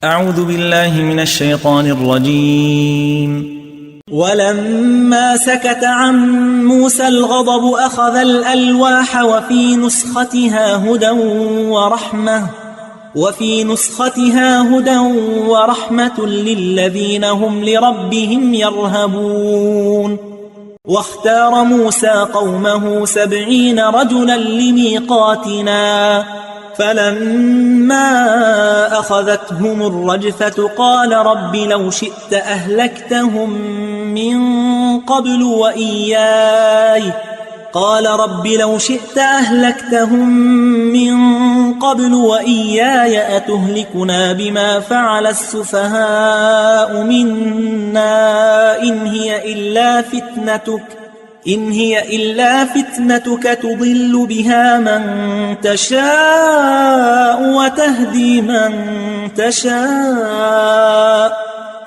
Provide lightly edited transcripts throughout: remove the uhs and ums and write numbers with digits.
أعوذ بالله من الشيطان الرجيم. ولما سكت عن موسى الغضب أخذ الألواح وفي نسختها هدى ورحمة للذين هم لربهم يرهبون. واختار موسى قومه 70 رجلا لميقاتنا، فلما أخذتهم الرجفة قال رب لو شئت أهلكتهم من قبل وإياي أتهلكنا بما فعل السفهاء منا إن هي إلا فتنتك تضل بها من تشاء وتهدي من تشاء،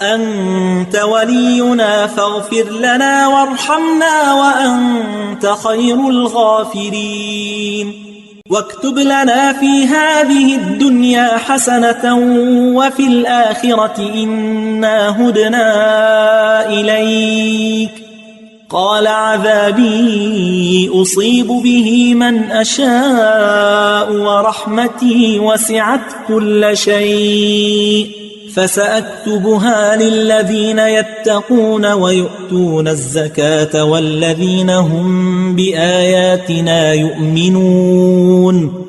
أنت ولينا فاغفر لنا وارحمنا وأنت خير الغافرين. واكتب لنا في هذه الدنيا حسنة وفي الآخرة إنا هدنا إليك. قال عذابي أصيب به من أشاء ورحمتي وسعت كل شيء، فسأكتبها للذين يتقون ويؤتون الزكاة والذين هم بآياتنا يؤمنون.